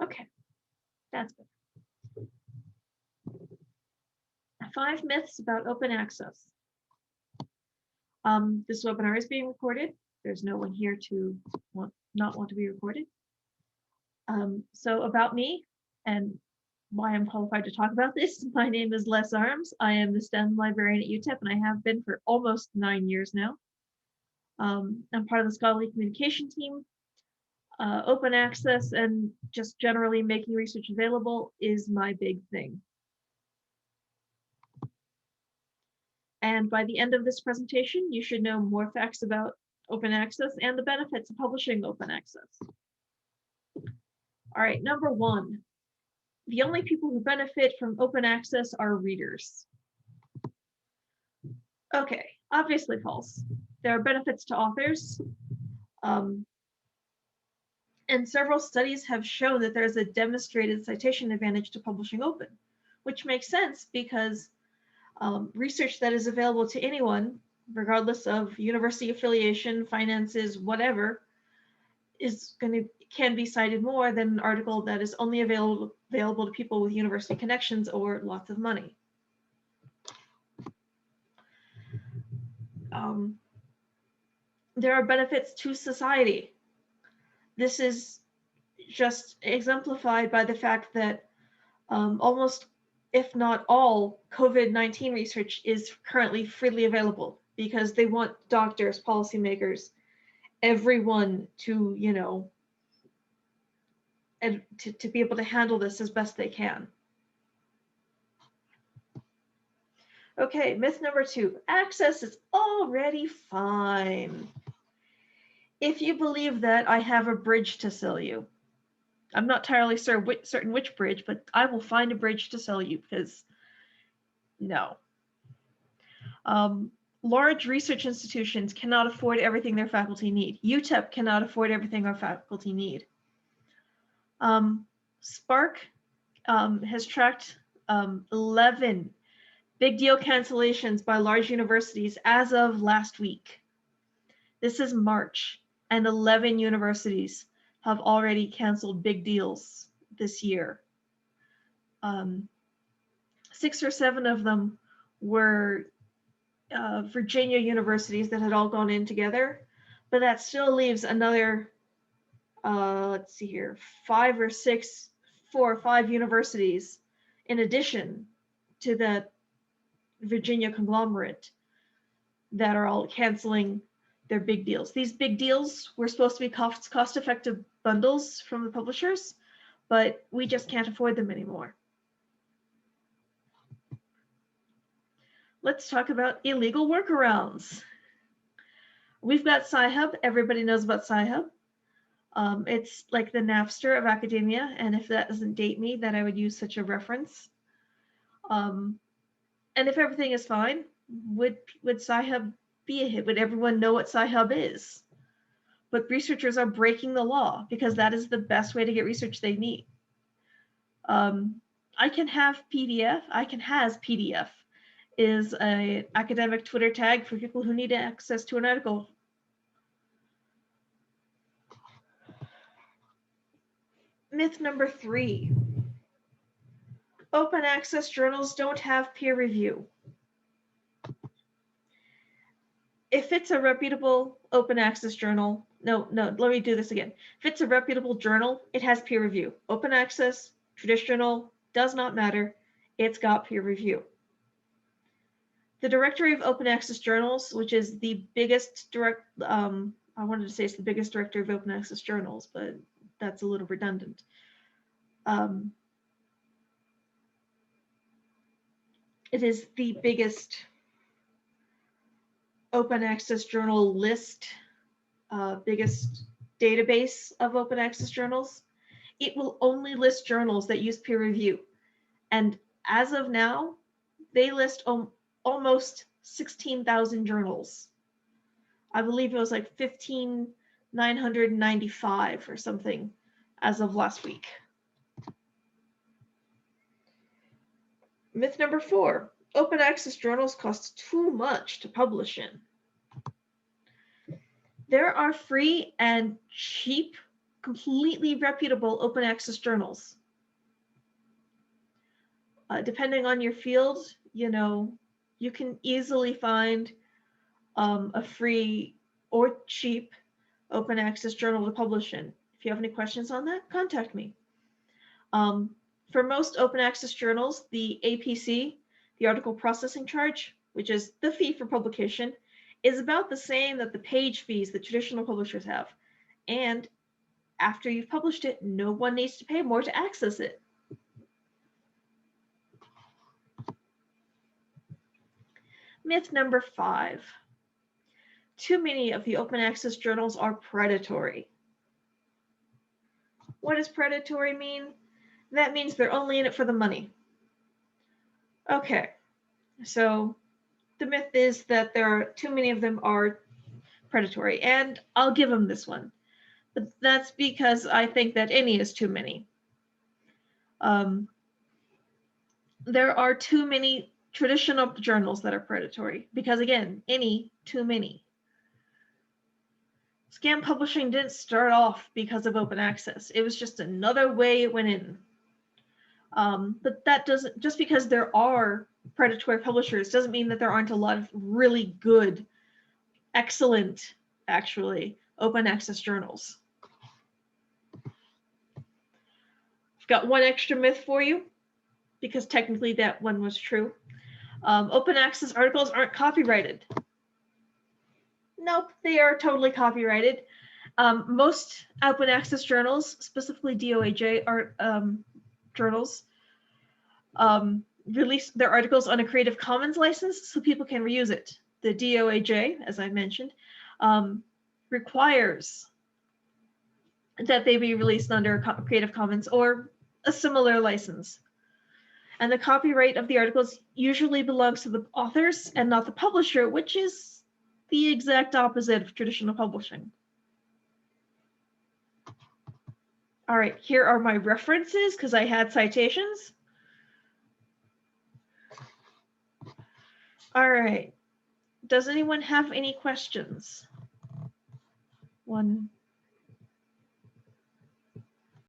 Okay, that's good. 5 myths about open access. This webinar is being recorded. There's no one here to not want to be recorded. So about me and why I'm qualified to talk about this. My name is Les Arms. I am the STEM librarian at UTEP, and I have been for almost 9 years now. I'm part of the scholarly communication team. Open access and just generally making research available is my big thing. And by the end of this presentation, you should know more facts about open access and the benefits of publishing open access. All right, number 1. The only people who benefit from open access are readers. Okay, obviously false. There are benefits to authors. And several studies have shown that there's a demonstrated citation advantage to publishing open, which makes sense because research that is available to anyone, regardless of university affiliation, finances, whatever, can be cited more than an article that is only available to people with university connections or lots of money. There are benefits to society. This is just exemplified by the fact that almost, if not all, COVID-19 research is currently freely available because they want doctors, policymakers, everyone to, you know, and to be able to handle this as best they can. Okay, myth number 2, access is already fine. If you believe that, I have a bridge to sell you. I'm not entirely certain which bridge, but I will find a bridge to sell you because no. Large research institutions cannot afford everything their faculty need. UTEP cannot afford everything our faculty need. Spark has tracked 11 big deal cancellations by large universities as of last week. This is March, and 11 universities have already canceled big deals this year. 6 or 7 of them were Virginia universities that had all gone in together, but that still leaves another, let's see here, 4 or 5 universities in addition to the Virginia conglomerate that are all canceling their big deals. These big deals were supposed to be cost-effective bundles from the publishers, but we just can't afford them anymore. Let's talk about illegal workarounds. We've got Sci-Hub. Everybody knows about Sci-Hub. It's like the Napster of academia, and if that doesn't date me, then I would use such a reference. And if everything is fine, would Sci-Hub be a hit? Would everyone know what Sci-Hub is? But researchers are breaking the law because that is the best way to get research they need. I can have PDF. I can has PDF is an academic Twitter tag for people who need access to an article. Myth number 3. Open access journals don't have peer review. If it's a reputable open access journal, no, let me do this again. If it's a reputable journal, it has peer review. Open access, traditional, does not matter. It's got peer review. The Directory of Open Access Journals, which is the biggest I wanted to say it's the biggest directory of open access journals, but that's a little redundant. It is the biggest open access journal list, biggest database of open access journals. It will only list journals that use peer review. And as of now, they list almost 16,000 journals. I believe it was like 15,995 or something as of last week. Myth number 4, open access journals cost too much to publish in. There are free and cheap completely reputable open access journals. Depending on your field, you know, you can easily find a free or cheap open access journal to publish in. If you have any questions on that, contact me. For most open access journals, the APC, the article processing charge, which is the fee for publication, is about the same that the page fees that traditional publishers have. And after you've published it, no one needs to pay more to access it. Myth number 5. Too many of the open access journals are predatory. What does predatory mean? That means they're only in it for the money. Okay, so the myth is that there are too many of them are predatory, and I'll give them this one. But that's because I think that any is too many. There are too many traditional journals that are predatory because, again, any, too many. Scam publishing didn't start off because of open access. It was just another way it went in. But that doesn't, just because there are predatory publishers doesn't mean that there aren't a lot of really good, excellent, actually, open access journals. I've got one extra myth for you, because technically that one was true. Open access articles aren't copyrighted. Nope, they are totally copyrighted. Most open access journals, specifically DOAJ art journals, release their articles on a Creative Commons license so people can reuse it. The DOAJ, as I mentioned, requires that they be released under Creative Commons or a similar license. And the copyright of the articles usually belongs to the authors and not the publisher, which is the exact opposite of traditional publishing. All right, here are my references because I had citations. All right, does anyone have any questions? 1,